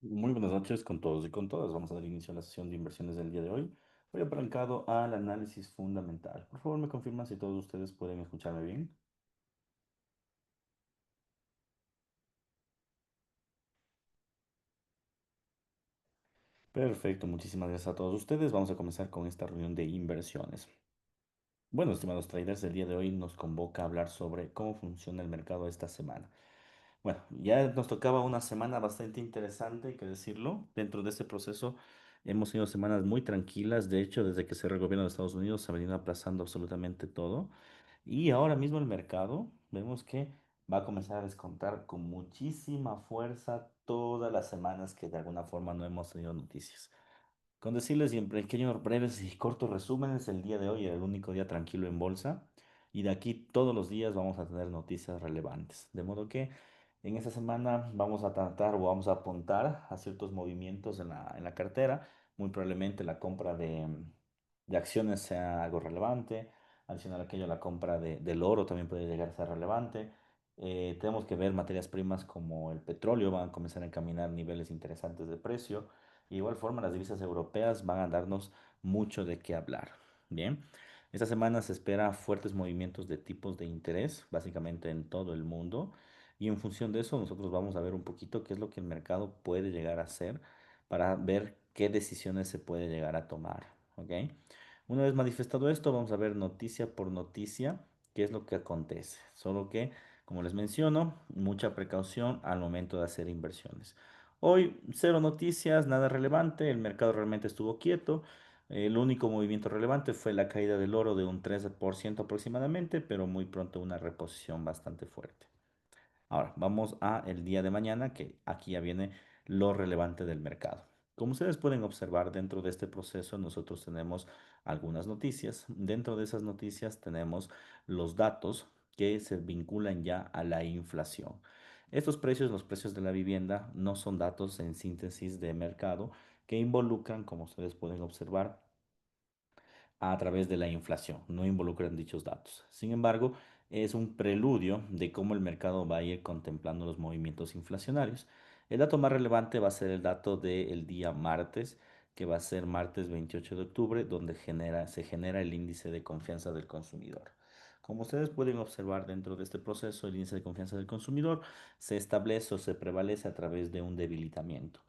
Muy buenas noches con todos y con todas. Vamos a dar inicio a la sesión de inversiones del día de hoy. Hoy apalancado al análisis fundamental. Por favor, me confirman si todos ustedes pueden escucharme bien. Perfecto, muchísimas gracias a todos ustedes. Vamos a comenzar con esta reunión de inversiones. Bueno, estimados traders, el día de hoy nos convoca a hablar sobre cómo funciona el mercado esta semana. Bueno, ya nos tocaba una semana bastante interesante, hay que decirlo. Dentro de este proceso hemos tenido semanas muy tranquilas. De hecho, desde que cerró el gobierno de Estados Unidos se ha venido aplazando absolutamente todo. Y ahora mismo el mercado vemos que va a comenzar a descontar con muchísima fuerza todas las semanas que de alguna forma no hemos tenido noticias. Con decirles y en pequeños, breves y cortos resúmenes, el día de hoy era el único día tranquilo en bolsa y de aquí todos los días vamos a tener noticias relevantes. De modo que en esta semana vamos a tratar o vamos a apuntar a ciertos movimientos en la cartera. Muy probablemente la compra de acciones sea algo relevante. Adicional a aquello, la compra del oro también puede llegar a ser relevante. Tenemos que ver materias primas como el petróleo, van a comenzar a encaminar niveles interesantes de precio. De igual forma, las divisas europeas van a darnos mucho de qué hablar. Bien, esta semana se espera fuertes movimientos de tipos de interés, básicamente en todo el mundo. Y en función de eso, nosotros vamos a ver un poquito qué es lo que el mercado puede llegar a hacer para ver qué decisiones se puede llegar a tomar. ¿Ok? Una vez manifestado esto, vamos a ver noticia por noticia qué es lo que acontece. Solo que, como les menciono, mucha precaución al momento de hacer inversiones. Hoy, cero noticias, nada relevante, el mercado realmente estuvo quieto. El único movimiento relevante fue la caída del oro de un 13% aproximadamente, pero muy pronto una reposición bastante fuerte. Ahora, vamos a el día de mañana, que aquí ya viene lo relevante del mercado. Como ustedes pueden observar, dentro de este proceso nosotros tenemos algunas noticias. Dentro de esas noticias tenemos los datos que se vinculan ya a la inflación. Estos precios, los precios de la vivienda, no son datos en síntesis de mercado que involucran, como ustedes pueden observar, a través de la inflación, no involucran dichos datos. Sin embargo, es un preludio de cómo el mercado va a ir contemplando los movimientos inflacionarios. El dato más relevante va a ser el dato del día martes, que va a ser martes 28 de octubre, donde se genera el índice de confianza del consumidor. Como ustedes pueden observar dentro de este proceso, el índice de confianza del consumidor se establece o se prevalece a través de un debilitamiento.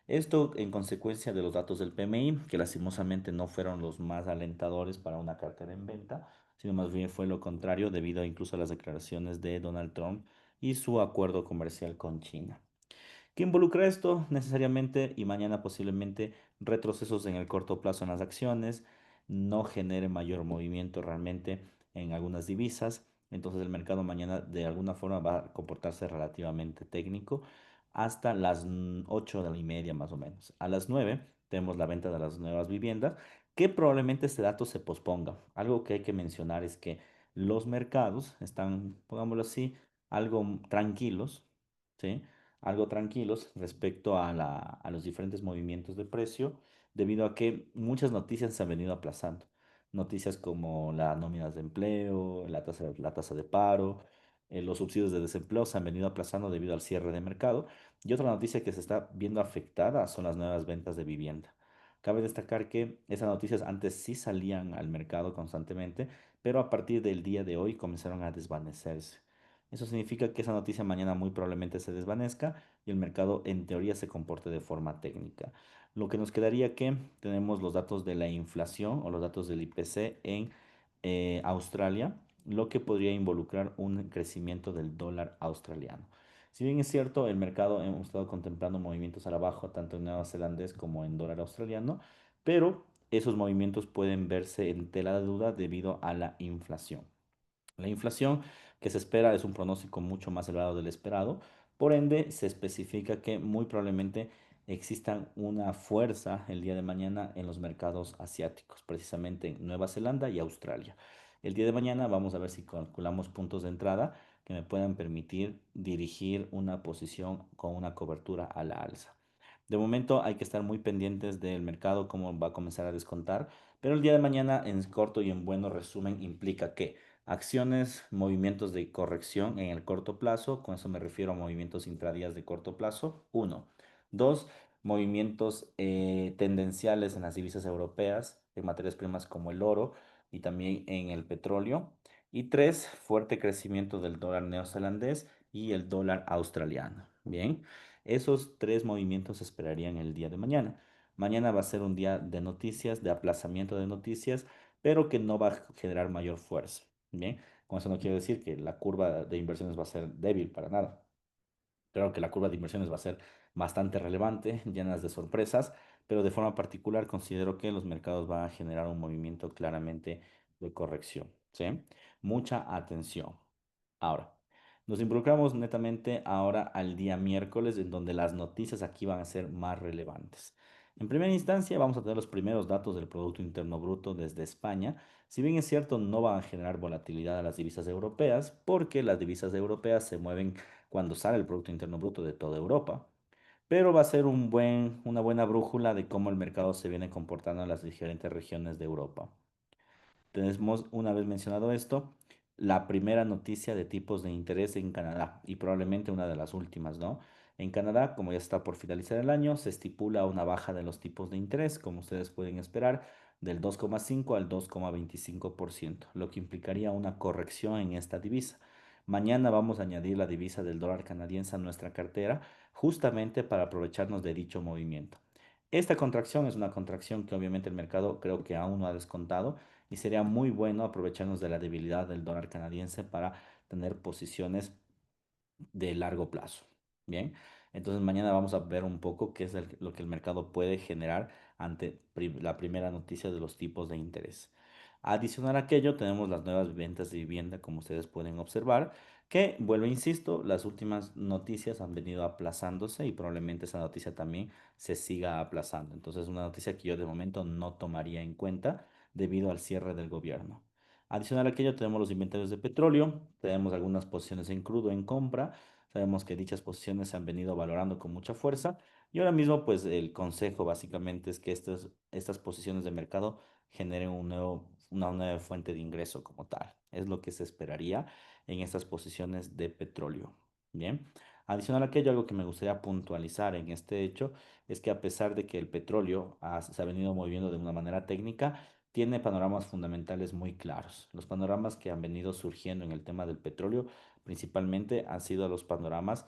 Esto en consecuencia de los datos del PMI, que lastimosamente no fueron los más alentadores para una cartera en venta, sino más bien fue lo contrario debido incluso a las declaraciones de Donald Trump y su acuerdo comercial con China. ¿Qué involucra esto? Necesariamente y mañana posiblemente retrocesos en el corto plazo en las acciones, no genere mayor movimiento realmente en algunas divisas. Entonces el mercado mañana de alguna forma va a comportarse relativamente técnico hasta las 8 de la y media más o menos. A las 9 tenemos la venta de las nuevas viviendas, que probablemente este dato se posponga. Algo que hay que mencionar es que los mercados están, pongámoslo así, algo tranquilos, ¿sí? Algo tranquilos respecto a los diferentes movimientos de precio, debido a que muchas noticias se han venido aplazando. Noticias como las nóminas de empleo, la tasa de paro, los subsidios de desempleo se han venido aplazando debido al cierre de mercado. Y otra noticia que se está viendo afectada son las nuevas ventas de vivienda. Cabe destacar que esas noticias antes sí salían al mercado constantemente, pero a partir del día de hoy comenzaron a desvanecerse. Eso significa que esa noticia mañana muy probablemente se desvanezca y el mercado en teoría se comporte de forma técnica. Lo que nos quedaría que tenemos los datos de la inflación o los datos del IPC en Australia, lo que podría involucrar un crecimiento del dólar australiano. Si bien es cierto, el mercado hemos estado contemplando movimientos a la baja tanto en neozelandés como en dólar australiano, pero esos movimientos pueden verse en tela de duda debido a la inflación. La inflación que se espera es un pronóstico mucho más elevado del esperado, por ende se especifica que muy probablemente exista una fuerza el día de mañana en los mercados asiáticos, precisamente en Nueva Zelanda y Australia. El día de mañana vamos a ver si calculamos puntos de entrada que me puedan permitir dirigir una posición con una cobertura a la alza. De momento hay que estar muy pendientes del mercado, cómo va a comenzar a descontar, pero el día de mañana en corto y en bueno resumen implica que acciones, movimientos de corrección en el corto plazo, con eso me refiero a movimientos intradías de corto plazo, uno. Dos, movimientos tendenciales en las divisas europeas, en materias primas como el oro y también en el petróleo. Y tres, fuerte crecimiento del dólar neozelandés y el dólar australiano. Bien, esos tres movimientos se esperarían el día de mañana. Mañana va a ser un día de noticias, de aplazamiento de noticias, pero que no va a generar mayor fuerza. Bien, con eso no quiero decir que la curva de inversiones va a ser débil para nada. Claro que la curva de inversiones va a ser bastante relevante, llenas de sorpresas, pero de forma particular considero que los mercados van a generar un movimiento claramente de corrección, ¿sí? Mucha atención. Ahora, nos involucramos netamente ahora al día miércoles, en donde las noticias aquí van a ser más relevantes. En primera instancia, vamos a tener los primeros datos del Producto Interno Bruto desde España. Si bien es cierto, no van a generar volatilidad a las divisas europeas, porque las divisas europeas se mueven cuando sale el Producto Interno Bruto de toda Europa, pero va a ser una buena brújula de cómo el mercado se viene comportando en las diferentes regiones de Europa. Tenemos, una vez mencionado esto, la primera noticia de tipos de interés en Canadá y probablemente una de las últimas, ¿no? En Canadá, como ya está por finalizar el año, se estipula una baja de los tipos de interés, como ustedes pueden esperar, del 2,5 al 2,25%, lo que implicaría una corrección en esta divisa. Mañana vamos a añadir la divisa del dólar canadiense a nuestra cartera, justamente para aprovecharnos de dicho movimiento. Esta contracción es una contracción que obviamente el mercado creo que aún no ha descontado y sería muy bueno aprovecharnos de la debilidad del dólar canadiense para tener posiciones de largo plazo. Bien, entonces mañana vamos a ver un poco qué es lo que el mercado puede generar ante la primera noticia de los tipos de interés. Adicional a aquello, tenemos las nuevas ventas de vivienda, como ustedes pueden observar, que, vuelvo, insisto, las últimas noticias han venido aplazándose y probablemente esa noticia también se siga aplazando. Entonces, una noticia que yo de momento no tomaría en cuenta debido al cierre del gobierno. Adicional a aquello, tenemos los inventarios de petróleo, tenemos algunas posiciones en crudo en compra, sabemos que dichas posiciones se han venido valorando con mucha fuerza y ahora mismo pues el consejo básicamente es que estas posiciones de mercado generen una nueva fuente de ingreso como tal. Es lo que se esperaría en estas posiciones de petróleo. Bien. Adicional a aquello, algo que me gustaría puntualizar en este hecho es que a pesar de que el petróleo se ha venido moviendo de una manera técnica, tiene panoramas fundamentales muy claros. Los panoramas que han venido surgiendo en el tema del petróleo principalmente de, han sido los panoramas,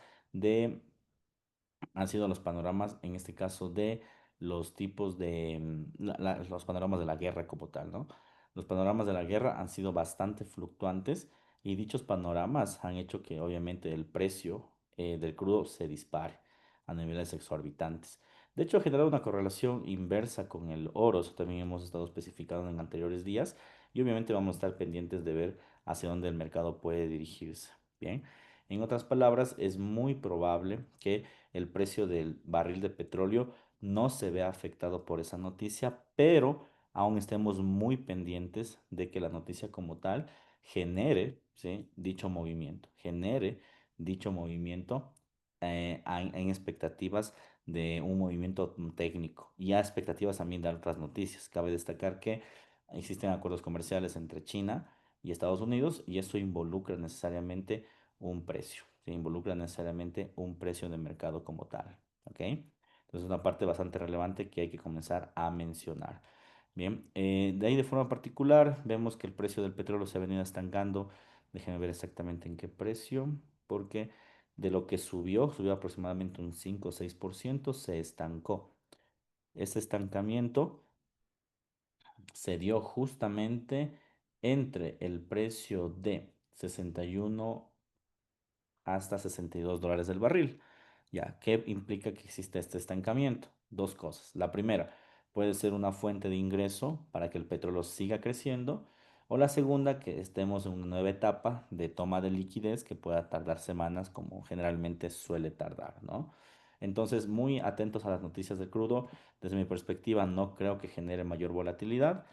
en este caso, de los tipos de, los panoramas de la guerra como tal, ¿no? Los panoramas de la guerra han sido bastante fluctuantes y dichos panoramas han hecho que obviamente el precio del crudo se dispare a niveles exorbitantes. De hecho, ha generado una correlación inversa con el oro, eso también hemos estado especificando en anteriores días y obviamente vamos a estar pendientes de ver hacia dónde el mercado puede dirigirse. Bien, en otras palabras, es muy probable que el precio del barril de petróleo no se vea afectado por esa noticia, pero aún estemos muy pendientes de que la noticia como tal genere, ¿sí?, genere dicho movimiento en expectativas de un movimiento técnico y a expectativas también de otras noticias. Cabe destacar que existen acuerdos comerciales entre China y Estados Unidos y eso involucra necesariamente un precio, se involucra necesariamente un precio de mercado como tal, ¿ok? Entonces es una parte bastante relevante que hay que comenzar a mencionar. Bien, de ahí de forma particular vemos que el precio del petróleo se ha venido estancando. Déjenme ver exactamente en qué precio, porque de lo que subió aproximadamente un 5 o 6%, se estancó. Ese estancamiento se dio justamente entre el precio de 61 hasta $62 del barril. Ya, ¿qué implica que existe este estancamiento? Dos cosas. La primera, puede ser una fuente de ingreso para que el petróleo siga creciendo. O la segunda, que estemos en una nueva etapa de toma de liquidez que pueda tardar semanas, como generalmente suele tardar, ¿no? Entonces, muy atentos a las noticias del crudo. Desde mi perspectiva, no creo que genere mayor volatilidad.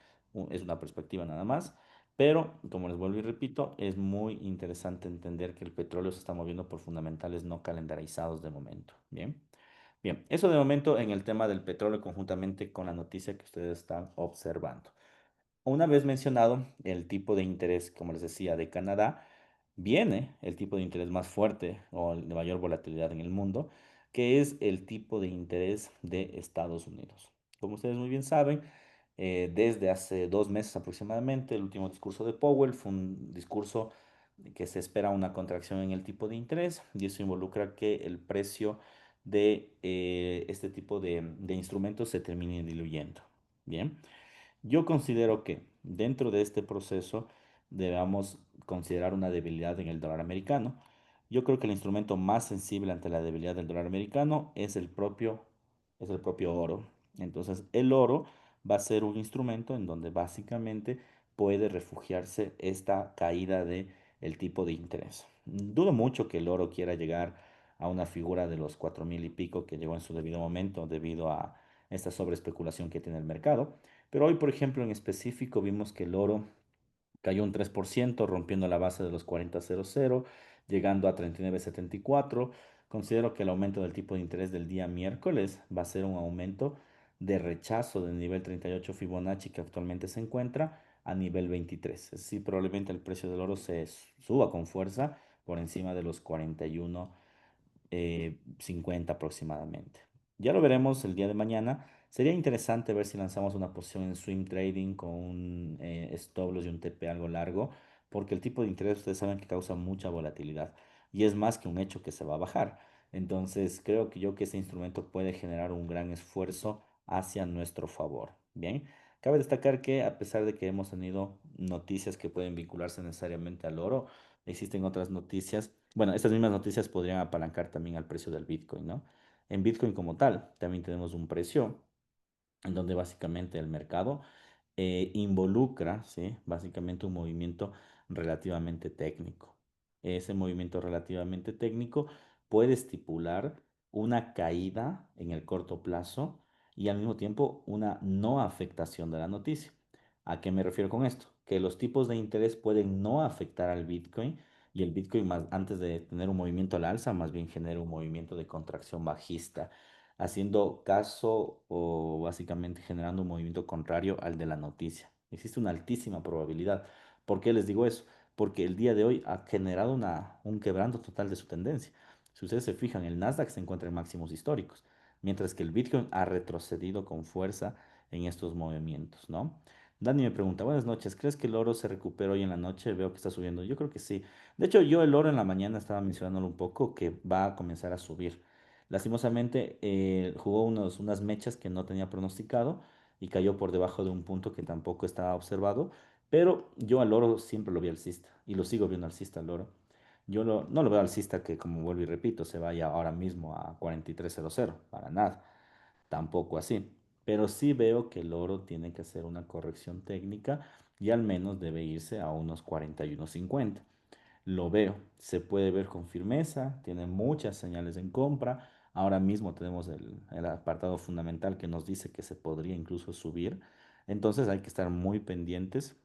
Es una perspectiva nada más. Pero, como les vuelvo y repito, es muy interesante entender que el petróleo se está moviendo por fundamentales no calendarizados de momento. Bien, bien, eso de momento en el tema del petróleo conjuntamente con la noticia que ustedes están observando. Una vez mencionado el tipo de interés, como les decía, de Canadá, viene el tipo de interés más fuerte o el de mayor volatilidad en el mundo, que es el tipo de interés de Estados Unidos. Como ustedes muy bien saben, desde hace 2 meses aproximadamente, el último discurso de Powell fue un discurso que se espera una contracción en el tipo de interés y eso involucra que el precio de este tipo de instrumentos se termine diluyendo. Bien. Yo considero que dentro de este proceso debamos considerar una debilidad en el dólar americano. Yo creo que el instrumento más sensible ante la debilidad del dólar americano es el propio oro. Entonces, el oro va a ser un instrumento en donde básicamente puede refugiarse esta caída de el tipo de interés. Dudo mucho que el oro quiera llegar a una figura de los 4.000 y pico que llegó en su debido momento debido a esta sobreespeculación que tiene el mercado. Pero hoy, por ejemplo, en específico, vimos que el oro cayó un 3%, rompiendo la base de los 40.00, llegando a 39.74. Considero que el aumento del tipo de interés del día miércoles va a ser un aumento de rechazo del nivel 38 Fibonacci que actualmente se encuentra a nivel 23. Es decir, probablemente el precio del oro se suba con fuerza por encima de los 41 50 aproximadamente. Ya lo veremos el día de mañana. Sería interesante ver si lanzamos una posición en swing trading con un stop loss y un TP algo largo, porque el tipo de interés ustedes saben que causa mucha volatilidad y es más que un hecho que se va a bajar. Entonces creo que ese instrumento puede generar un gran esfuerzo hacia nuestro favor. Bien, cabe destacar que a pesar de que hemos tenido noticias que pueden vincularse necesariamente al oro, existen otras noticias. Bueno, estas mismas noticias podrían apalancar también al precio del Bitcoin, ¿no? En Bitcoin como tal, también tenemos un precio en donde básicamente el mercado involucra, ¿sí? Básicamente un movimiento relativamente técnico. Ese movimiento relativamente técnico puede estipular una caída en el corto plazo y al mismo tiempo una no afectación de la noticia. ¿A qué me refiero con esto? Que los tipos de interés pueden no afectar al Bitcoin y el Bitcoin más, antes de tener un movimiento al alza, más bien genera un movimiento de contracción bajista haciendo caso o básicamente generando un movimiento contrario al de la noticia. Existe una altísima probabilidad. ¿Por qué les digo eso? Porque el día de hoy ha generado un quebranto total de su tendencia. Si ustedes se fijan, el Nasdaq se encuentra en máximos históricos, mientras que el Bitcoin ha retrocedido con fuerza en estos movimientos, ¿no? Dani me pregunta, buenas noches, ¿crees que el oro se recupera hoy en la noche? Veo que está subiendo. Yo creo que sí. De hecho, yo el oro en la mañana estaba mencionándolo un poco que va a comenzar a subir. Lastimosamente, jugó unas mechas que no tenía pronosticado y cayó por debajo de un punto que tampoco estaba observado, pero yo al oro siempre lo vi alcista y lo sigo viendo alcista al oro. No lo veo alcista que, como vuelvo y repito, se vaya ahora mismo a 43.00, para nada, tampoco así. Pero sí veo que el oro tiene que hacer una corrección técnica y al menos debe irse a unos 41.50. Lo veo, se puede ver con firmeza, tiene muchas señales en compra. Ahora mismo tenemos el apartado fundamental que nos dice que se podría incluso subir. Entonces hay que estar muy pendientes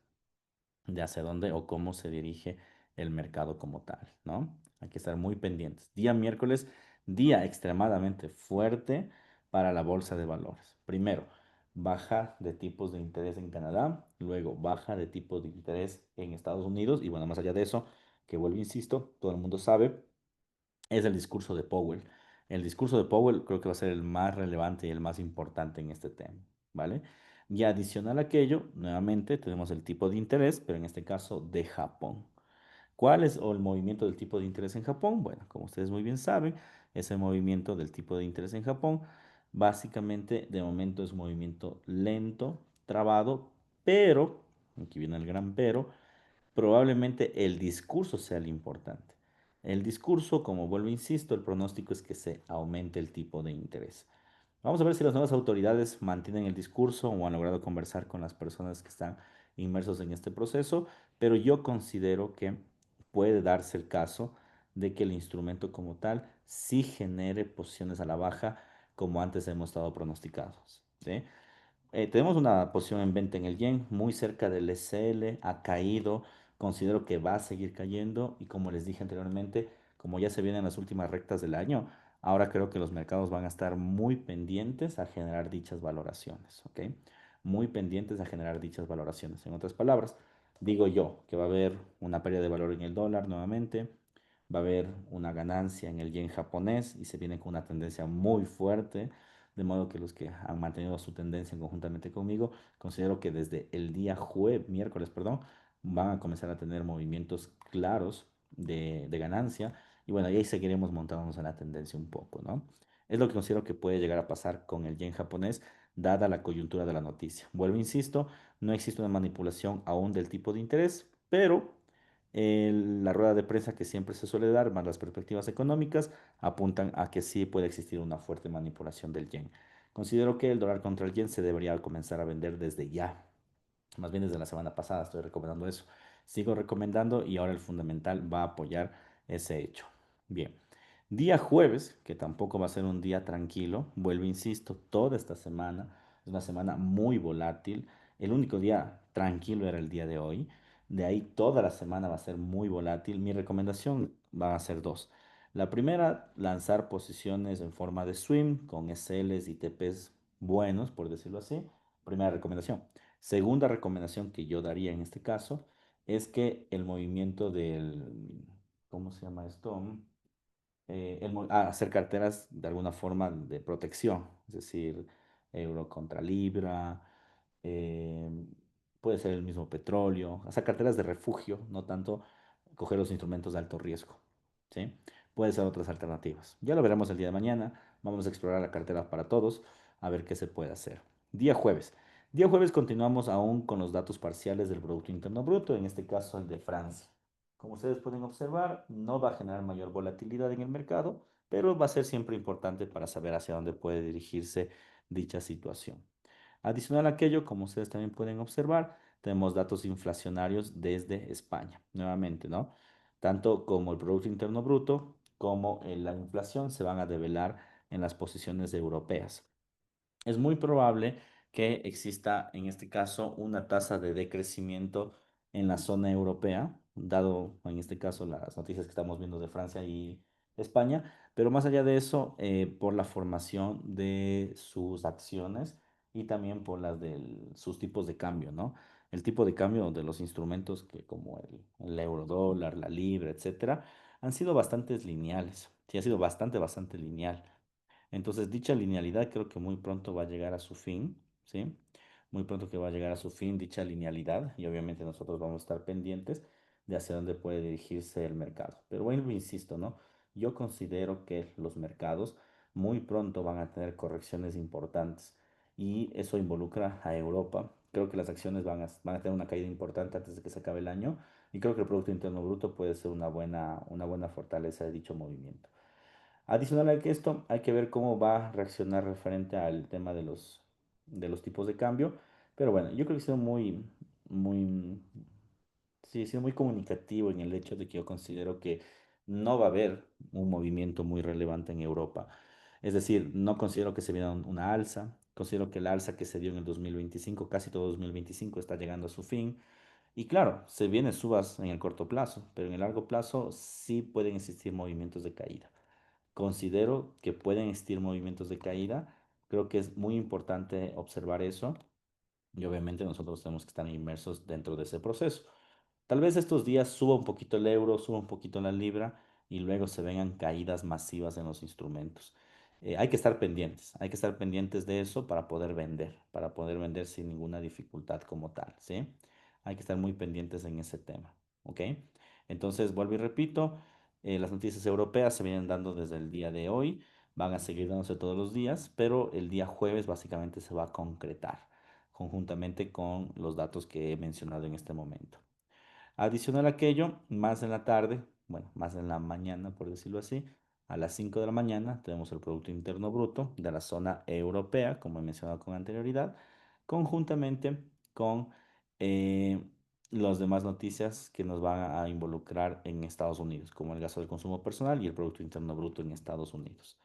de hacia dónde o cómo se dirige el mercado como tal, ¿no? Hay que estar muy pendientes. Día miércoles, día extremadamente fuerte para la bolsa de valores. Primero, baja de tipos de interés en Canadá, luego baja de tipos de interés en Estados Unidos y bueno, más allá de eso, que vuelvo, insisto, todo el mundo sabe, es el discurso de Powell. El discurso de Powell creo que va a ser el más relevante y el más importante en este tema, ¿vale? Y adicional a aquello, nuevamente tenemos el tipo de interés, pero en este caso de Japón. ¿Cuál es el movimiento del tipo de interés en Japón? Bueno, como ustedes muy bien saben, ese movimiento del tipo de interés en Japón básicamente de momento es un movimiento lento, trabado, pero, aquí viene el gran pero, probablemente el discurso sea lo importante. El discurso, como vuelvo, insisto, el pronóstico es que se aumente el tipo de interés. Vamos a ver si las nuevas autoridades mantienen el discurso o han logrado conversar con las personas que están inmersos en este proceso, pero yo considero que puede darse el caso de que el instrumento como tal sí genere posiciones a la baja como antes hemos estado pronosticados, ¿sí? Tenemos una posición en venta en el yen muy cerca del SL, ha caído, considero que va a seguir cayendo y como les dije anteriormente, como ya se vienen las últimas rectas del año, ahora creo que los mercados van a estar muy pendientes a generar dichas valoraciones, ¿ok? Muy pendientes a generar dichas valoraciones. En otras palabras, digo yo que va a haber una pérdida de valor en el dólar nuevamente, va a haber una ganancia en el yen japonés y se viene con una tendencia muy fuerte, de modo que los que han mantenido su tendencia conjuntamente conmigo, considero que desde el día miércoles, perdón, van a comenzar a tener movimientos claros de ganancia y bueno, y ahí seguiremos montándonos en la tendencia un poco, ¿no? Es lo que considero que puede llegar a pasar con el yen japonés, dada la coyuntura de la noticia. Vuelvo, insisto, no existe una manipulación aún del tipo de interés, pero la rueda de prensa que siempre se suele dar, más las perspectivas económicas, apuntan a que sí puede existir una fuerte manipulación del yen. Considero que el dólar contra el yen se debería comenzar a vender desde ya, más bien desde la semana pasada estoy recomendando eso. Sigo recomendando y ahora el fundamental va a apoyar ese hecho. Bien, día jueves, que tampoco va a ser un día tranquilo, vuelvo, insisto, toda esta semana es una semana muy volátil. El único día tranquilo era el día de hoy. De ahí toda la semana va a ser muy volátil. Mi recomendación va a ser dos. La primera, lanzar posiciones en forma de swing con SLs y TPs buenos, por decirlo así. Primera recomendación. Segunda recomendación que yo daría en este caso es que el movimiento ¿cómo se llama esto? Hacer carteras de alguna forma de protección, es decir, euro contra libra, eh, puede ser el mismo petróleo, hacer carteras de refugio, no tanto coger los instrumentos de alto riesgo, ¿sí? Puede ser otras alternativas. Ya lo veremos el día de mañana, vamos a explorar la cartera para todos, a ver qué se puede hacer. Día jueves. Día jueves continuamos aún con los datos parciales del Producto Interno Bruto, en este caso el de Francia. Como ustedes pueden observar, no va a generar mayor volatilidad en el mercado, pero va a ser siempre importante para saber hacia dónde puede dirigirse dicha situación. Adicional a aquello, como ustedes también pueden observar, tenemos datos inflacionarios desde España, nuevamente, ¿no? Tanto como el Producto Interno Bruto como la inflación se van a develar en las posiciones europeas. Es muy probable que exista en este caso una tasa de decrecimiento en la zona europea, dado en este caso las noticias que estamos viendo de Francia y España, pero más allá de eso, por la formación de sus acciones y también por las de sus tipos de cambio, ¿no? El tipo de cambio de los instrumentos que como el euro dólar, la libra, etcétera, han sido bastante lineales. Sí, ha sido bastante lineal. Entonces, dicha linealidad creo que muy pronto va a llegar a su fin, ¿sí? Muy pronto que va a llegar a su fin dicha linealidad y obviamente nosotros vamos a estar pendientes de hacia dónde puede dirigirse el mercado. Pero bueno, insisto, ¿no? Yo considero que los mercados muy pronto van a tener correcciones importantes y eso involucra a Europa. Creo que las acciones van a tener una caída importante antes de que se acabe el año y creo que el Producto Interno Bruto puede ser una buena fortaleza de dicho movimiento. Adicional a que esto, hay que ver cómo va a reaccionar referente al tema de los tipos de cambio. Pero bueno, yo creo que he sido muy, sí, he sido muy comunicativo en el hecho de que yo considero que no va a haber un movimiento muy relevante en Europa. Es decir, no considero que se viera una alza. Considero que la alza que se dio en el 2025, casi todo 2025, está llegando a su fin. Y claro, se vienen subas en el corto plazo, pero en el largo plazo sí pueden existir movimientos de caída. Considero que pueden existir movimientos de caída. Creo que es muy importante observar eso y obviamente nosotros tenemos que estar inmersos dentro de ese proceso. Tal vez estos días suba un poquito el euro, suba un poquito la libra y luego se vengan caídas masivas en los instrumentos. Hay que estar pendientes de eso para poder vender sin ninguna dificultad como tal, ¿sí? Hay que estar muy pendientes en ese tema, ¿ok? Entonces, vuelvo y repito, las noticias europeas se vienen dando desde el día de hoy, van a seguir dándose todos los días, pero el día jueves básicamente se va a concretar conjuntamente con los datos que he mencionado en este momento. Adicional a aquello, más en la tarde, bueno, más en la mañana, por decirlo así, a las 5 de la mañana tenemos el Producto Interno Bruto de la zona europea, como he mencionado con anterioridad, conjuntamente con eh, las demás noticias que nos van a involucrar en Estados Unidos, como el gasto de consumo personal y el Producto Interno Bruto en Estados Unidos.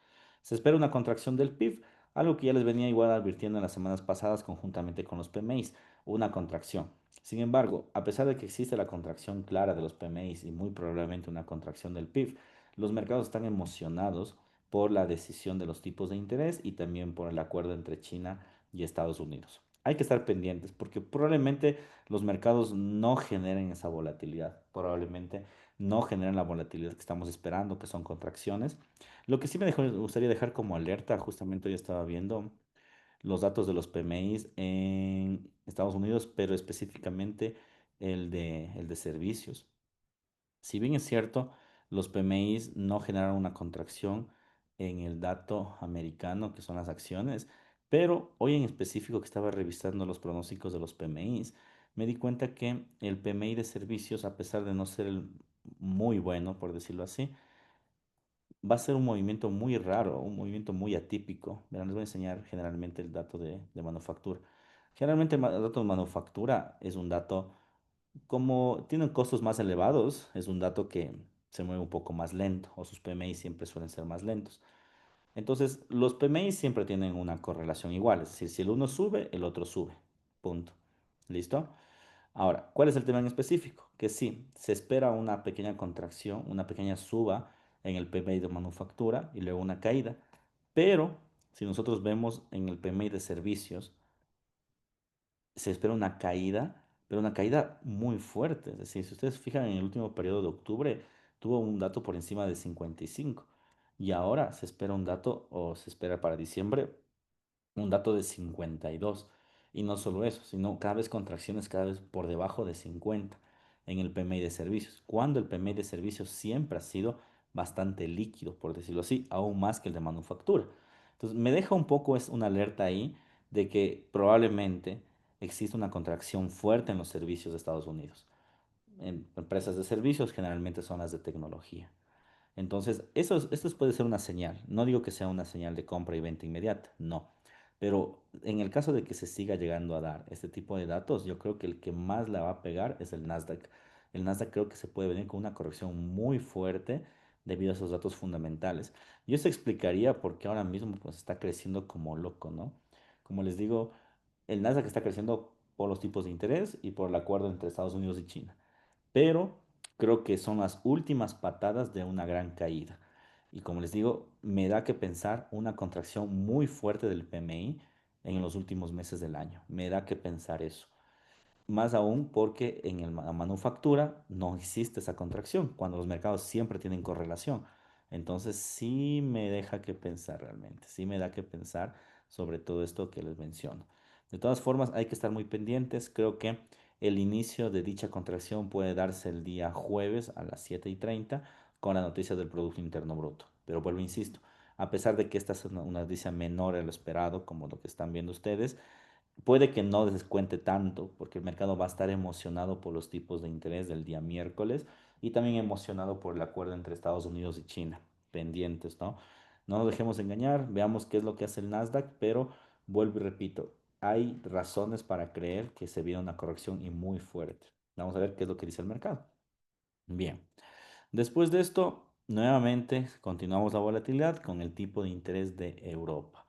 Se espera una contracción del PIB, algo que ya les venía igual advirtiendo en las semanas pasadas conjuntamente con los PMIs, una contracción. Sin embargo, a pesar de que existe la contracción clara de los PMIs y muy probablemente una contracción del PIB, los mercados están emocionados por la decisión de los tipos de interés y también por el acuerdo entre China y Estados Unidos. Hay que estar pendientes porque probablemente los mercados no generen esa volatilidad, probablemente no generan la volatilidad que estamos esperando, que son contracciones. Lo que sí gustaría dejar como alerta, justamente hoy estaba viendo los datos de los PMIs en Estados Unidos, pero específicamente el de servicios. Si bien es cierto, los PMIs no generaron una contracción en el dato americano, que son las acciones, pero hoy en específico que estaba revisando los pronósticos de los PMIs, me di cuenta que el PMI de servicios, a pesar de no ser muy bueno, por decirlo así, va a ser un movimiento muy raro, un movimiento muy atípico. Verán, les voy a enseñar generalmente el dato de manufactura. Generalmente el dato de manufactura es un dato, como tienen costos más elevados, es un dato que se mueve un poco más lento, o sus PMI siempre suelen ser más lentos. Entonces, los PMI siempre tienen una correlación igual, es decir, si el uno sube, el otro sube. Punto. ¿Listo? Ahora, ¿cuál es el tema en específico? Que sí, se espera una pequeña contracción, una pequeña suba en el PMI de manufactura y luego una caída, pero si nosotros vemos en el PMI de servicios, se espera una caída, pero una caída muy fuerte. Es decir, si ustedes fijan en el último periodo de octubre, tuvo un dato por encima de 55 y ahora se espera un dato, o se espera para diciembre, un dato de 52. Y no solo eso, sino cada vez contracciones cada vez por debajo de 50 en el PMI de servicios, cuando el PMI de servicios siempre ha sido bastante líquido, por decirlo así, aún más que el de manufactura. Entonces, me deja un poco es una alerta ahí de que probablemente existe una contracción fuerte en los servicios de Estados Unidos. En empresas de servicios generalmente son las de tecnología. Entonces, esto puede ser una señal. No digo que sea una señal de compra y venta inmediata, no. Pero en el caso de que se siga llegando a dar este tipo de datos, yo creo que el que más la va a pegar es el Nasdaq. El Nasdaq creo que se puede venir con una corrección muy fuerte debido a esos datos fundamentales. Y eso explicaría por qué ahora mismo pues está creciendo como loco, ¿no? Como les digo, el Nasdaq está creciendo por los tipos de interés y por el acuerdo entre Estados Unidos y China, pero creo que son las últimas patadas de una gran caída. Y como les digo, me da que pensar una contracción muy fuerte del PMI en los últimos meses del año. Me da que pensar eso. Más aún porque en la manufactura no existe esa contracción, cuando los mercados siempre tienen correlación. Entonces sí me deja que pensar realmente, sí me da que pensar sobre todo esto que les menciono. De todas formas, hay que estar muy pendientes. Creo que el inicio de dicha contracción puede darse el día jueves a las 7:30 con la noticia del Producto Interno Bruto. Pero vuelvo, insisto, a pesar de que esta es una noticia menor a lo esperado, como lo que están viendo ustedes, puede que no descuente tanto, porque el mercado va a estar emocionado por los tipos de interés del día miércoles y también emocionado por el acuerdo entre Estados Unidos y China. Pendientes, ¿no? No nos dejemos engañar, veamos qué es lo que hace el Nasdaq, pero vuelvo y repito, hay razones para creer que se viene una corrección y muy fuerte. Vamos a ver qué es lo que dice el mercado. Bien, después de esto, nuevamente continuamos la volatilidad con el tipo de interés de Europa.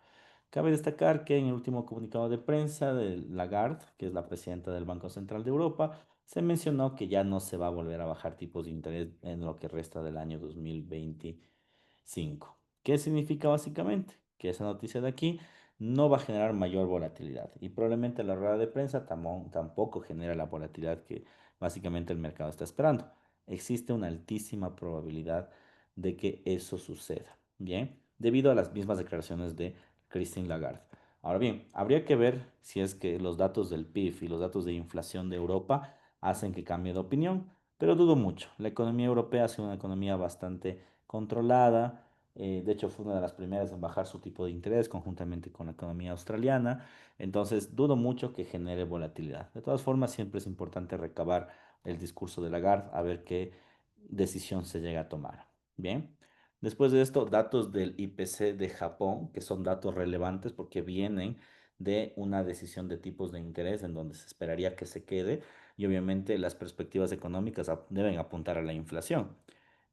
Cabe destacar que en el último comunicado de prensa de Lagarde, que es la presidenta del Banco Central de Europa, se mencionó que ya no se va a volver a bajar tipos de interés en lo que resta del año 2025. ¿Qué significa básicamente? Que esa noticia de aquí no va a generar mayor volatilidad y probablemente la rueda de prensa tampoco genera la volatilidad que básicamente el mercado está esperando. Existe una altísima probabilidad de que eso suceda, ¿bien? Debido a las mismas declaraciones de Christine Lagarde. Ahora bien, habría que ver si es que los datos del PIB y los datos de inflación de Europa hacen que cambie de opinión, pero dudo mucho. La economía europea ha sido una economía bastante controlada, de hecho fue una de las primeras en bajar su tipo de interés conjuntamente con la economía australiana, entonces dudo mucho que genere volatilidad. De todas formas, siempre es importante recabar el discurso de Lagarde a ver qué decisión se llega a tomar. Bien. Después de esto, datos del IPC de Japón, que son datos relevantes porque vienen de una decisión de tipos de interés en donde se esperaría que se quede y obviamente las perspectivas económicas deben apuntar a la inflación.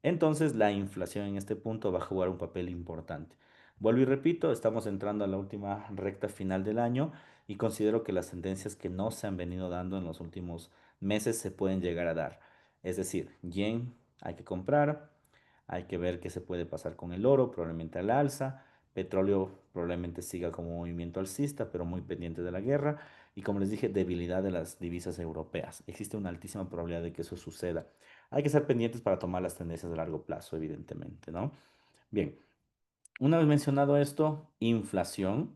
Entonces, la inflación en este punto va a jugar un papel importante. Vuelvo y repito, estamos entrando a la última recta final del año y considero que las tendencias que no se han venido dando en los últimos meses se pueden llegar a dar. Es decir, yen hay que comprar, hay que ver qué se puede pasar con el oro, probablemente al alza. Petróleo probablemente siga como movimiento alcista, pero muy pendiente de la guerra. y como les dije, debilidad de las divisas europeas. Existe una altísima probabilidad de que eso suceda. Hay que estar pendientes para tomar las tendencias de largo plazo, evidentemente, ¿no? Bien, una vez mencionado esto, inflación,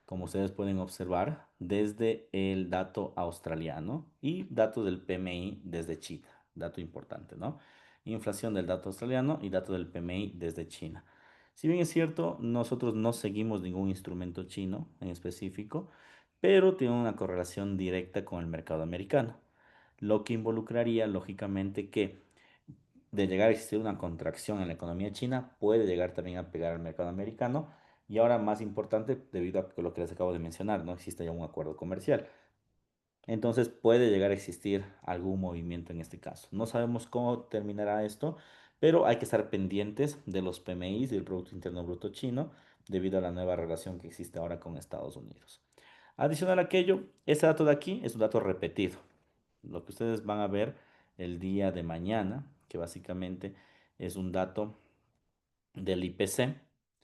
como ustedes pueden observar, desde el dato australiano y datos del PMI desde China, dato importante, ¿no? Inflación del dato australiano y dato del PMI desde China. Si bien es cierto, nosotros no seguimos ningún instrumento chino en específico, pero tiene una correlación directa con el mercado americano, lo que involucraría, lógicamente, que de llegar a existir una contracción en la economía china, puede llegar también a pegar al mercado americano. Y ahora más importante, debido a lo que les acabo de mencionar, no existe ya un acuerdo comercial. Entonces puede llegar a existir algún movimiento en este caso. No sabemos cómo terminará esto, pero hay que estar pendientes de los PMIs del Producto Interno Bruto chino debido a la nueva relación que existe ahora con Estados Unidos. Adicional a aquello, este dato de aquí es un dato repetido. Lo que ustedes van a ver el día de mañana, que básicamente es un dato del IPC,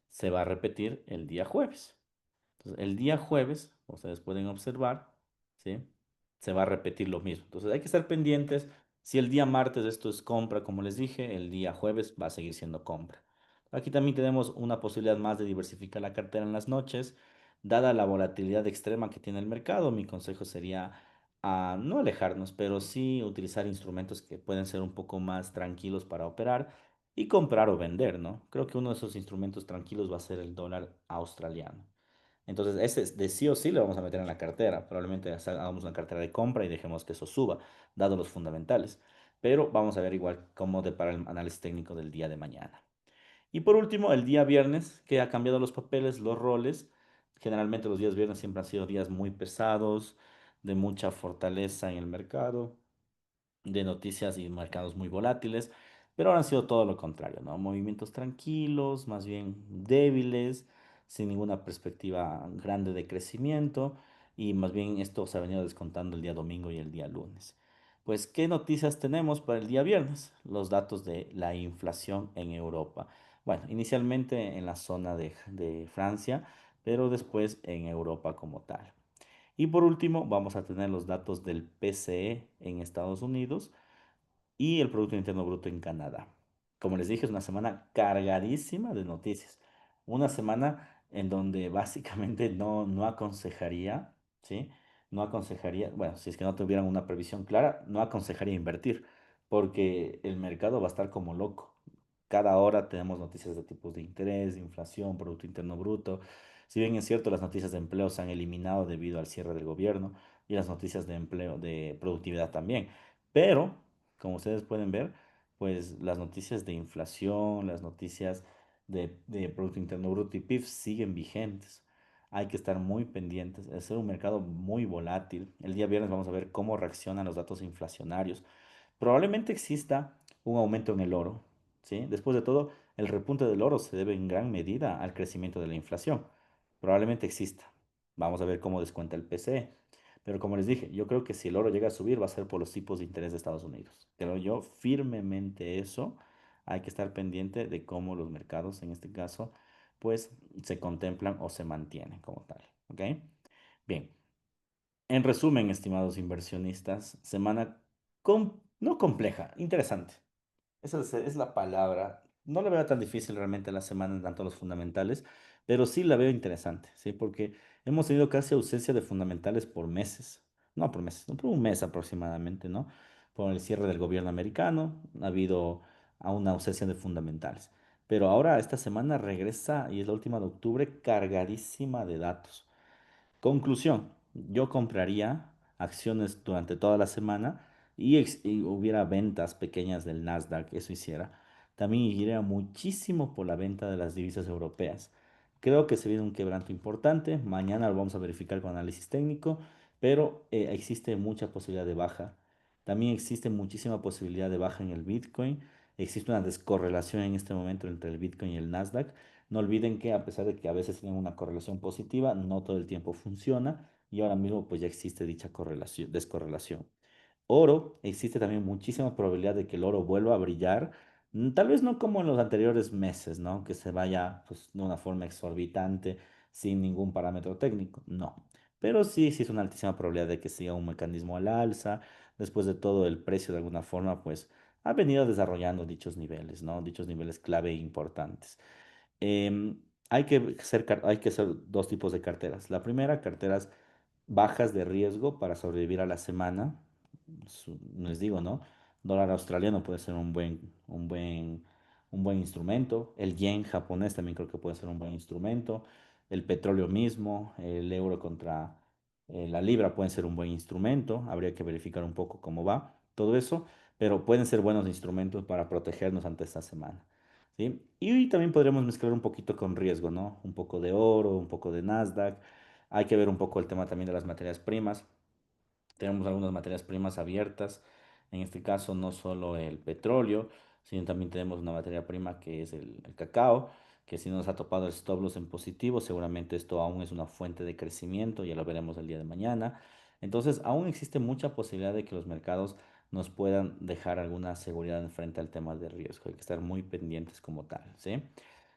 se va a repetir el día jueves. Entonces, el día jueves, ustedes pueden observar, ¿sí? Se va a repetir lo mismo. Entonces, hay que estar pendientes. Si el día martes esto es compra, como les dije, el día jueves va a seguir siendo compra. Aquí también tenemos una posibilidad más de diversificar la cartera en las noches. Dada la volatilidad extrema que tiene el mercado, mi consejo sería no alejarnos, pero sí utilizar instrumentos que pueden ser un poco más tranquilos para operar y comprar o vender, ¿no? Creo que uno de esos instrumentos tranquilos va a ser el dólar australiano. Entonces, ese de sí o sí le vamos a meter en la cartera. Probablemente hagamos una cartera de compra y dejemos que eso suba, dado los fundamentales. Pero vamos a ver igual cómo depara el análisis técnico del día de mañana. Y por último, el día viernes, que ha cambiado los papeles, los roles. Generalmente los días viernes siempre han sido días muy pesados, de mucha fortaleza en el mercado, de noticias y mercados muy volátiles, pero ahora han sido todo lo contrario, ¿no? Movimientos tranquilos, más bien débiles, sin ninguna perspectiva grande de crecimiento, y más bien esto se ha venido descontando el día domingo y el día lunes. Pues, ¿qué noticias tenemos para el día viernes? Los datos de la inflación en Europa. Bueno, inicialmente en la zona de Francia, pero después en Europa como tal. Y por último, vamos a tener los datos del PCE en Estados Unidos y el Producto Interno Bruto en Canadá. Como les dije, es una semana cargadísima de noticias. Una semana en donde básicamente no aconsejaría, ¿sí? No aconsejaría, bueno, si es que no tuvieran una previsión clara, no aconsejaría invertir, porque el mercado va a estar como loco. Cada hora tenemos noticias de tipos de interés, de inflación, Producto Interno Bruto. Si bien es cierto, las noticias de empleo se han eliminado debido al cierre del gobierno y las noticias de empleo, de productividad también. Pero como ustedes pueden ver, pues las noticias de inflación, las noticias de Producto Interno Bruto y PIB siguen vigentes. Hay que estar muy pendientes. Es un mercado muy volátil. El día viernes vamos a ver cómo reaccionan los datos inflacionarios. Probablemente exista un aumento en el oro, ¿sí? Después de todo, el repunte del oro se debe en gran medida al crecimiento de la inflación. Probablemente exista. Vamos a ver cómo descuenta el PCE. Pero como les dije, yo creo que si el oro llega a subir va a ser por los tipos de interés de Estados Unidos. Creo yo firmemente eso. Hay que estar pendiente de cómo los mercados, en este caso, pues se contemplan o se mantienen como tal. ¿Ok? Bien. En resumen, estimados inversionistas, semana no compleja, interesante. Esa es la palabra. No la veo tan difícil realmente la semana en tanto los fundamentales, pero sí la veo interesante, ¿sí? Porque hemos tenido casi ausencia de fundamentales por meses. No por meses, no por un mes aproximadamente, ¿no? Por el cierre del gobierno americano, ha habido una ausencia de fundamentales. Pero ahora esta semana regresa y es la última de octubre cargadísima de datos. Conclusión, yo compraría acciones durante toda la semana y hubiera ventas pequeñas del Nasdaq, eso hiciera. También iría muchísimo por la venta de las divisas europeas. Creo que se viene un quebranto importante. Mañana lo vamos a verificar con análisis técnico, pero existe mucha posibilidad de baja. También existe muchísima posibilidad de baja en el Bitcoin. Existe una descorrelación en este momento entre el Bitcoin y el Nasdaq. No olviden que a pesar de que a veces tienen una correlación positiva, no todo el tiempo funciona y ahora mismo pues ya existe dicha correlación, descorrelación. Oro, existe también muchísima probabilidad de que el oro vuelva a brillar, tal vez no como en los anteriores meses, ¿no? Que se vaya pues de una forma exorbitante sin ningún parámetro técnico, no. pero sí existe una altísima probabilidad de que siga un mecanismo al alza. Después de todo, el precio de alguna forma, pues, ha venido desarrollando dichos niveles, ¿no? Dichos niveles clave e importantes. Em, hay que hacer dos tipos de carteras. La primera, carteras bajas de riesgo para sobrevivir a la semana. Les digo, ¿no? Dólar australiano puede ser un buen instrumento. El yen japonés también creo que puede ser un buen instrumento. El petróleo mismo, el euro contra la libra pueden ser un buen instrumento. Habría que verificar un poco cómo va todo eso, pero pueden ser buenos instrumentos para protegernos ante esta semana. ¿Sí? Y también podríamos mezclar un poquito con riesgo, ¿no? Un poco de oro, un poco de Nasdaq. Hay que ver un poco el tema también de las materias primas. Tenemos algunas materias primas abiertas, en este caso no solo el petróleo, sino también tenemos una materia prima que es el cacao, que si nos ha topado el stop loss en positivo, seguramente esto aún es una fuente de crecimiento, ya lo veremos el día de mañana. Entonces, aún existe mucha posibilidad de que los mercados nos puedan dejar alguna seguridad en frente al tema de riesgo. Hay que estar muy pendientes como tal, ¿sí?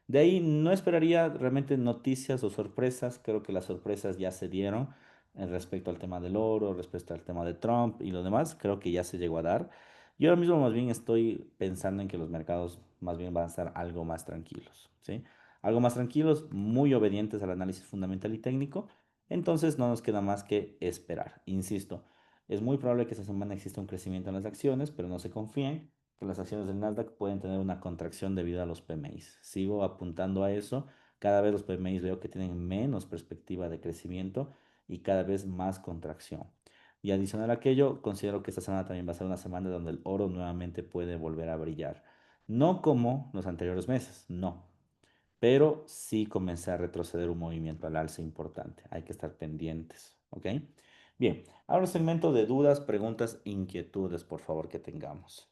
De ahí no esperaría realmente noticias o sorpresas. Creo que las sorpresas ya se dieron respecto al tema del oro, respecto al tema de Trump y lo demás. Creo que ya se llegó a dar. Yo ahora mismo más bien estoy pensando en que los mercados más bien van a estar algo más tranquilos, ¿sí? Algo más tranquilos, muy obedientes al análisis fundamental y técnico. Entonces no nos queda más que esperar. Insisto, es muy probable que esta semana exista un crecimiento en las acciones, pero no se confíen que las acciones del Nasdaq pueden tener una contracción debido a los PMIs. Sigo apuntando a eso. Cada vez los PMIs veo que tienen menos perspectiva de crecimiento y cada vez más contracción. Y adicional a aquello, considero que esta semana también va a ser una semana donde el oro nuevamente puede volver a brillar. No como los anteriores meses, no, pero sí comencé a retroceder un movimiento al alza importante. Hay que estar pendientes, ¿ok? Bien, ahora el segmento de dudas, preguntas, inquietudes, por favor, que tengamos.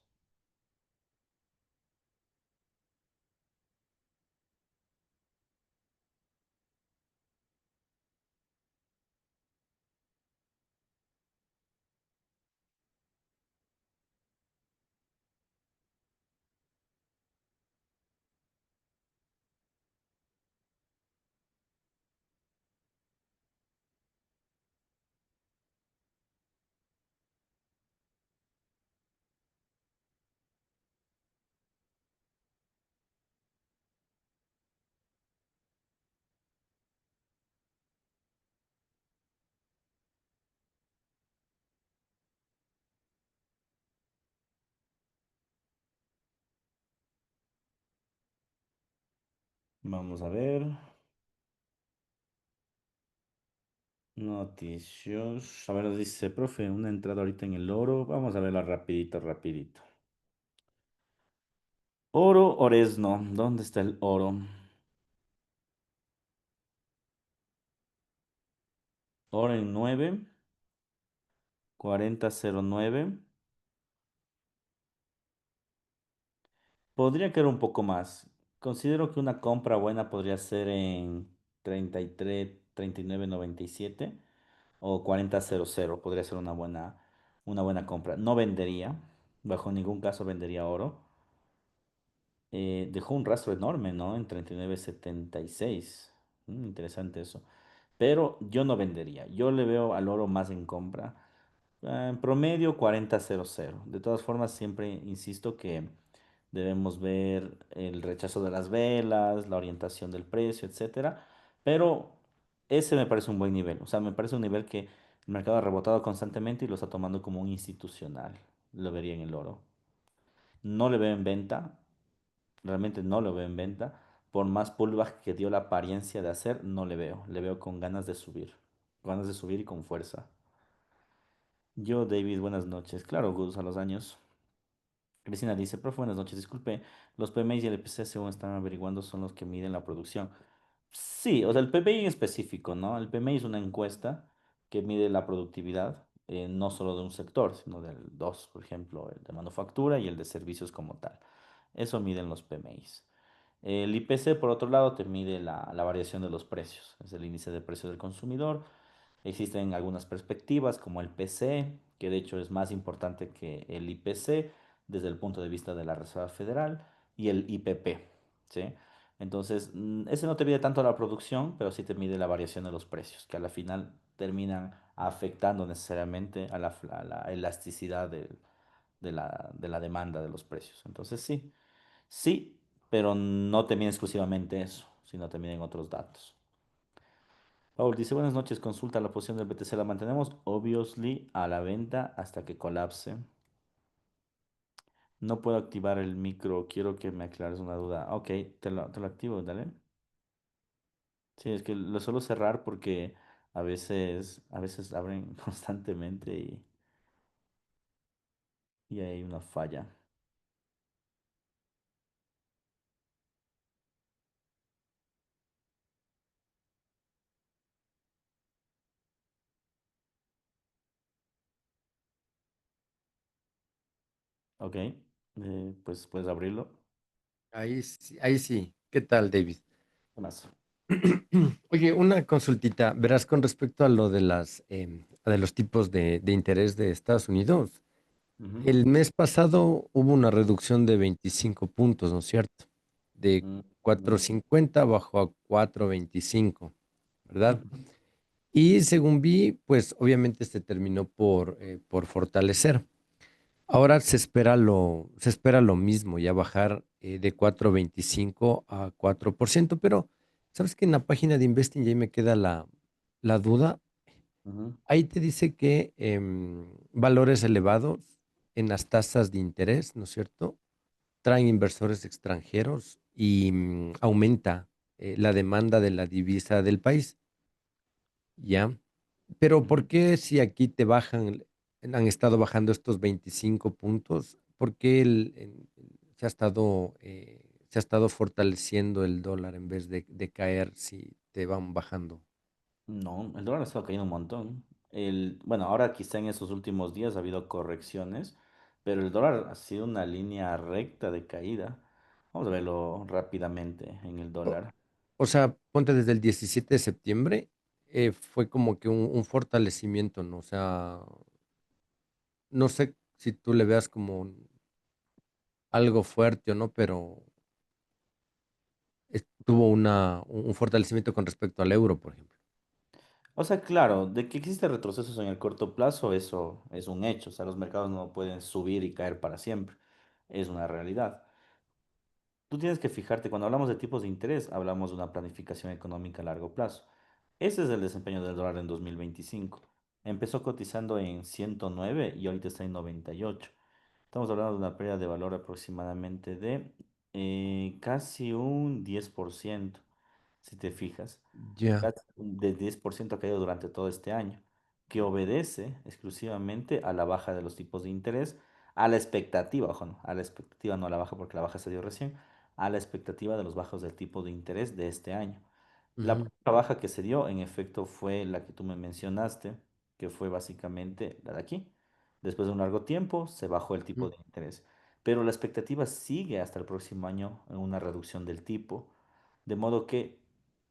Vamos a ver. Noticios. A ver, dice, profe, una entrada ahorita en el oro. Vamos a verla rapidito, rapidito. Oro, Oresno. ¿Dónde está el oro? Oro en 9, 40,09. Podría quedar un poco más. Considero que una compra buena podría ser en 33, 39,97 o 40,00. Podría ser una buena compra. No vendería. Bajo ningún caso vendería oro. Dejó un rastro enorme, ¿no? En 39,76. Interesante eso. Pero yo no vendería. Yo le veo al oro más en compra. En promedio 40,00. De todas formas, siempre insisto que debemos ver el rechazo de las velas, la orientación del precio, etcétera. Pero ese me parece un buen nivel. O sea, me parece un nivel que el mercado ha rebotado constantemente y lo está tomando como un institucional. Lo vería en el oro. No le veo en venta. Realmente no lo veo en venta. Por más pullback que dio la apariencia de hacer, no le veo. Le veo con ganas de subir. Ganas de subir y con fuerza. Yo, David, buenas noches. Claro, Gus, a los años. Cristina dice, profe, buenas noches. Disculpe, los PMI y el IPC, según están averiguando, son los que miden la producción. Sí, o sea, el PMI en específico, ¿no? El PMI es una encuesta que mide la productividad, no solo de un sector, sino del dos, por ejemplo, el de manufactura y el de servicios como tal. Eso miden los PMIs. El IPC, por otro lado, te mide la variación de los precios. Es el índice de precios del consumidor. Existen algunas perspectivas, como el PC, que de hecho es más importante que el IPC desde el punto de vista de la Reserva Federal, y el IPP, ¿sí? Entonces, ese no te mide tanto la producción, pero sí te mide la variación de los precios, que a la final terminan afectando necesariamente a la elasticidad de la demanda de los precios. Entonces sí, sí, pero no termina exclusivamente eso, sino también en otros datos. Paul dice, buenas noches, consulta la posición del BTC, la mantenemos obviously a la venta hasta que colapse. No puedo activar el micro, quiero que me aclares una duda. Ok, te lo activo, dale. Sí, es que lo suelo cerrar porque a veces abren constantemente y hay una falla. Ok, pues puedes abrirlo. Ahí sí, ahí sí. ¿Qué tal, David? ¿Qué más? Oye, una consultita. Verás, con respecto a lo de de los tipos de interés de Estados Unidos, Ujú, el mes pasado hubo una reducción de 25 puntos, ¿no es cierto? De mm, cuatro mm, cincuenta bajó a 4,25, ¿verdad? ujú, Y según vi, pues obviamente se terminó por fortalecer. Ahora se espera lo mismo, ya bajar de 4,25 a 4%, pero sabes que en la página de Investing ya ahí me queda la duda. ujú. Ahí te dice que valores elevados en las tasas de interés, ¿no es cierto? Traen inversores extranjeros y aumenta la demanda de la divisa del país, ¿ya? Pero ¿por Ujú. qué si aquí te bajan, han estado bajando estos 25 puntos? ¿Por qué se ha estado fortaleciendo el dólar en vez de caer si te van bajando? No, el dólar ha estado cayendo un montón. Bueno, ahora quizá en estos últimos días ha habido correcciones, pero el dólar ha sido una línea recta de caída. Vamos a verlo rápidamente en el O, dólar. o sea, ponte desde el 17 de septiembre, fue como que un fortalecimiento, ¿no? O sea, no sé si tú le veas como algo fuerte o no, pero tuvo un fortalecimiento con respecto al euro, por ejemplo. O sea, claro, de que existe retrocesos en el corto plazo, eso es un hecho. O sea, los mercados no pueden subir y caer para siempre. Es una realidad. Tú tienes que fijarte, cuando hablamos de tipos de interés, hablamos de una planificación económica a largo plazo. Ese es el desempeño del dólar en 2025. Empezó cotizando en 109 y ahorita está en 98. Estamos hablando de una pérdida de valor aproximadamente de casi un 10%, si te fijas. Ya. Casi de 10% ha caído durante todo este año, que obedece exclusivamente a la baja de los tipos de interés, a la expectativa, ojo, no, a la expectativa, no a la baja porque la baja se dio recién, a la expectativa de los bajos del tipo de interés de este año. La Ujú, primera baja que se dio, en efecto, fue la que tú me mencionaste, que fue básicamente la de aquí. Después de un largo tiempo, se bajó el tipo ujú. de interés. Pero la expectativa sigue hasta el próximo año en una reducción del tipo. De modo que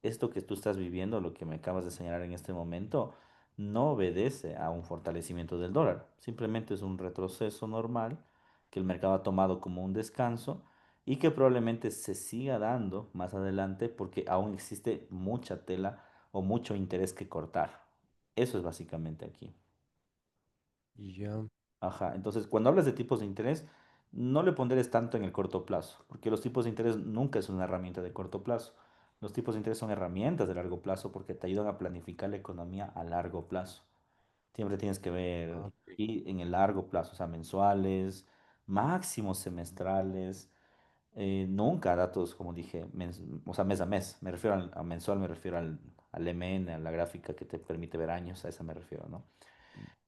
esto que tú estás viviendo, lo que me acabas de señalar en este momento, no obedece a un fortalecimiento del dólar. Simplemente es un retroceso normal que el mercado ha tomado como un descanso y que probablemente se siga dando más adelante porque aún existe mucha tela o mucho interés que cortar. Eso es básicamente aquí. Ya. Ajá, entonces cuando hablas de tipos de interés, no le pondres tanto en el corto plazo, porque los tipos de interés nunca es una herramienta de corto plazo. Los tipos de interés son herramientas de largo plazo porque te ayudan a planificar la economía a largo plazo. Siempre tienes que ver Ah, ok. y en el largo plazo, o sea, mensuales, máximos semestrales, nunca datos, como dije, o sea, mes a mes. Me refiero a mensual, me refiero al MN, a la gráfica que te permite ver años, a esa me refiero, ¿no?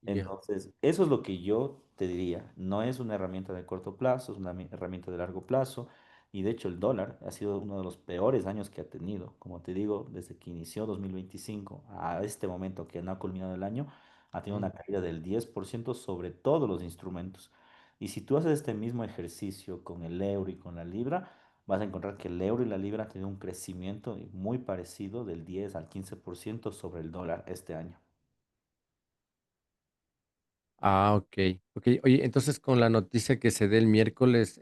Ya. Entonces, eso es lo que yo te diría. No es una herramienta de corto plazo, es una herramienta de largo plazo. Y de hecho, el dólar ha sido uno de los peores años que ha tenido. Como te digo, desde que inició 2025 a este momento que no ha culminado el año, ha tenido Mm. una caída del 10% sobre todos los instrumentos. Y si tú haces este mismo ejercicio con el euro y con la libra, vas a encontrar que el euro y la libra han tenido un crecimiento muy parecido del 10 al 15% sobre el dólar este año. Ah, ok. Ok. Oye, entonces con la noticia que se dé el miércoles,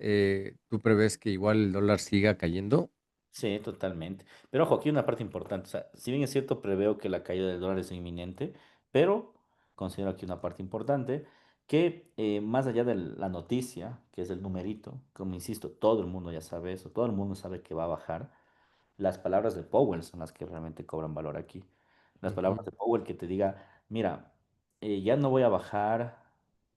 ¿tú prevés que igual el dólar siga cayendo? Sí, totalmente. Pero ojo, aquí una parte importante. O sea, si bien es cierto, preveo que la caída del dólar es inminente, pero considero aquí una parte importante que más allá de la noticia, que es el numerito, como insisto, todo el mundo ya sabe eso, todo el mundo sabe que va a bajar. Las palabras de Powell son las que realmente cobran valor aquí. Las Ujú. palabras de Powell que te diga, mira, ya no voy a bajar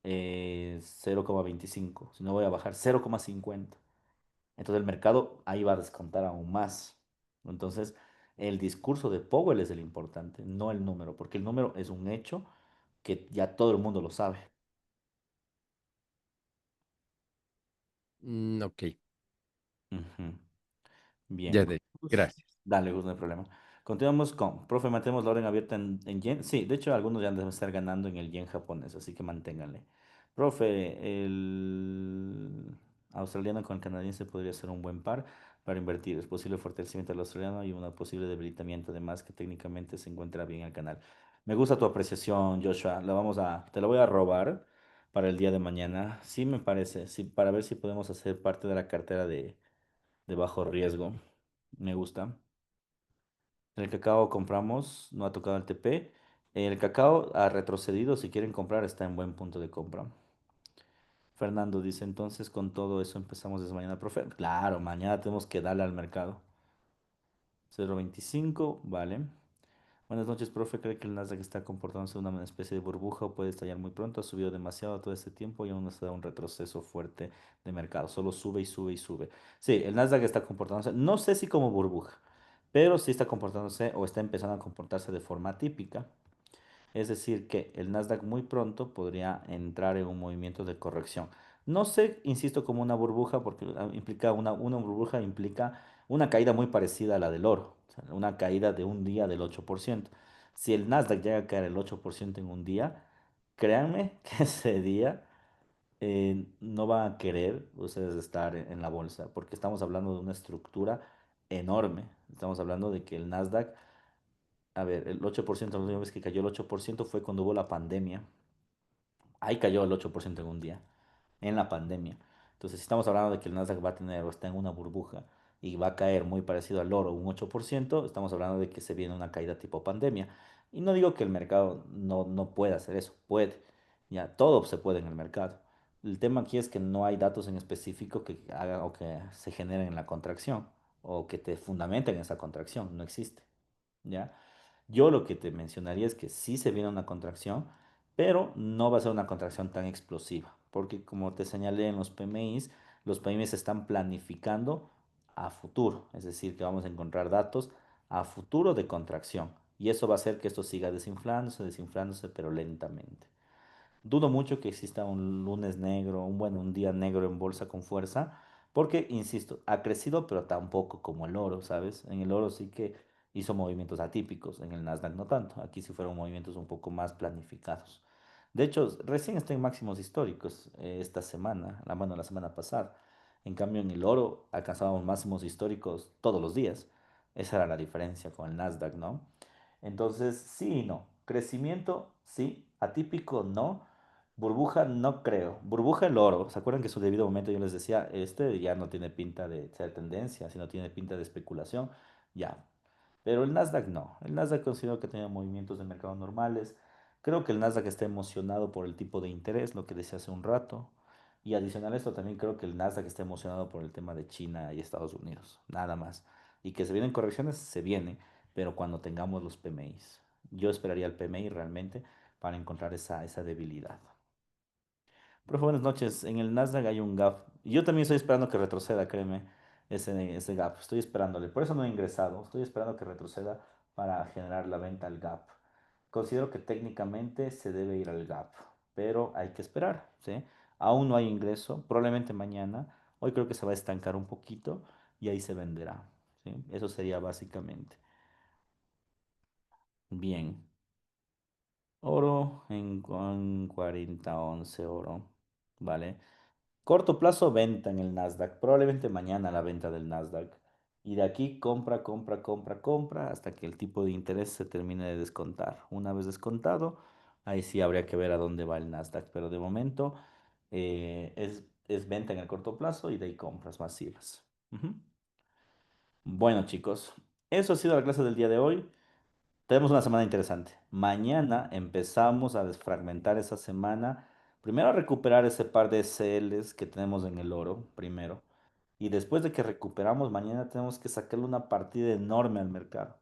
0,25, sino voy a bajar 0,50. Entonces el mercado ahí va a descontar aún más. Entonces, el discurso de Powell es el importante, no el número, porque el número es un hecho que ya todo el mundo lo sabe. Ok, Ujú. Bien. ya de, Pues, gracias. dale, Gus, no hay problema. Continuamos con, profe, mantenemos la orden abierta en yen. Sí, de hecho, algunos ya deben estar ganando en el yen japonés, así que manténganle. Profe, el australiano con el canadiense podría ser un buen par para invertir. Es posible fortalecimiento del australiano y un posible debilitamiento, además que técnicamente se encuentra bien el canal. Me gusta tu apreciación, Joshua. Te la voy a robar para el día de mañana. Sí, me parece, sí, para ver si podemos hacer parte de la cartera de bajo riesgo. Me gusta. El cacao compramos, no ha tocado el TP. El cacao ha retrocedido, si quieren comprar está en buen punto de compra. Fernando dice, entonces con todo eso empezamos desde mañana, profe. Claro, mañana tenemos que darle al mercado. 0,25, vale. Buenas noches, profe. ¿Cree que el Nasdaq está comportándose una especie de burbuja o puede estallar muy pronto? Ha subido demasiado todo este tiempo y aún no se da un retroceso fuerte de mercado. Solo sube y sube y sube. Sí, el Nasdaq está comportándose, no sé si como burbuja, pero sí está comportándose o está empezando a comportarse de forma típica. Es decir, que el Nasdaq muy pronto podría entrar en un movimiento de corrección. No sé, insisto, como una burbuja, porque implica una burbuja implica una caída muy parecida a la del oro, o sea, una caída de un día del 8%. Si el Nasdaq llega a caer el 8% en un día, créanme que ese día no van a querer ustedes estar en la bolsa, porque estamos hablando de una estructura enorme. Estamos hablando de que el Nasdaq, a ver, el 8%, la última vez que cayó el 8% fue cuando hubo la pandemia. Ahí cayó el 8% en un día, en la pandemia. Entonces, si estamos hablando de que el Nasdaq va a tener o está en una burbuja y va a caer muy parecido al oro, un 8%, estamos hablando de que se viene una caída tipo pandemia. Y no digo que el mercado no pueda hacer eso, puede. Ya, todo se puede en el mercado. El tema aquí es que no hay datos en específico que hagan o que se generen en la contracción o que te fundamenten esa contracción, no existe. ¿Ya? Yo lo que te mencionaría es que sí se viene una contracción, pero no va a ser una contracción tan explosiva, porque como te señalé en los PMIs se están planificando a futuro, es decir, que vamos a encontrar datos a futuro de contracción, y eso va a hacer que esto siga desinflándose, desinflándose, pero lentamente. Dudo mucho que exista un lunes negro, un día negro en bolsa con fuerza, porque, insisto, ha crecido, pero tampoco como el oro, ¿sabes? En el oro sí que hizo movimientos atípicos, en el Nasdaq no tanto, aquí sí fueron movimientos un poco más planificados. De hecho, recién está en máximos históricos esta semana, la semana pasada. En cambio, en el oro alcanzábamos máximos históricos todos los días. Esa era la diferencia con el Nasdaq, ¿no? Entonces, sí y no. Crecimiento, sí. Atípico, no. Burbuja, no creo. Burbuja el oro. ¿Se acuerdan que en su debido momento yo les decía, este ya no tiene pinta de ser tendencia, sino tiene pinta de especulación? Ya. Pero el Nasdaq no. El Nasdaq considero que tiene movimientos de mercado normales. Creo que el Nasdaq está emocionado por el tipo de interés, lo que decía hace un rato. Y adicional a esto, también creo que el Nasdaq está emocionado por el tema de China y Estados Unidos. Nada más. Y que se vienen correcciones, se viene, pero cuando tengamos los PMIs. Yo esperaría el PMI realmente para encontrar esa debilidad. Profe, buenas noches. En el Nasdaq hay un gap. Y yo también estoy esperando que retroceda, créeme, ese gap. Estoy esperándole. Por eso no he ingresado. Estoy esperando que retroceda para generar la venta al gap. Considero que técnicamente se debe ir al gap, pero hay que esperar, ¿sí? Aún no hay ingreso. Probablemente mañana. Hoy creo que se va a estancar un poquito y ahí se venderá, ¿sí? Eso sería básicamente. Bien. Oro en 40 11 oro. ¿Vale? Corto plazo, venta en el Nasdaq. Probablemente mañana la venta del Nasdaq. Y de aquí compra, compra, compra, compra hasta que el tipo de interés se termine de descontar. Una vez descontado, ahí sí habría que ver a dónde va el Nasdaq. Pero de momento es venta en el corto plazo y de ahí compras masivas. Ujú. Bueno, chicos, eso ha sido la clase del día de hoy. Tenemos una semana interesante. Mañana empezamos a desfragmentar esa semana. Primero a recuperar ese par de SLs que tenemos en el oro, primero. Y después de que recuperamos, mañana tenemos que sacarle una partida enorme al mercado.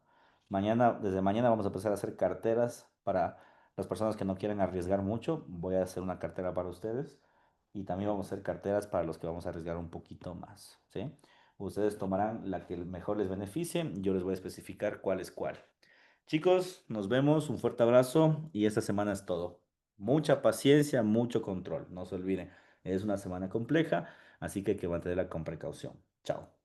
Desde mañana vamos a empezar a hacer carteras para las personas que no quieran arriesgar mucho. Voy a hacer una cartera para ustedes. Y también vamos a hacer carteras para los que vamos a arriesgar un poquito más, ¿sí? Ustedes tomarán la que mejor les beneficie. Yo les voy a especificar cuál es cuál. Chicos, nos vemos, un fuerte abrazo y esta semana es todo. Mucha paciencia, mucho control, no se olviden, es una semana compleja, así que hay que mantenerla con precaución. Chao.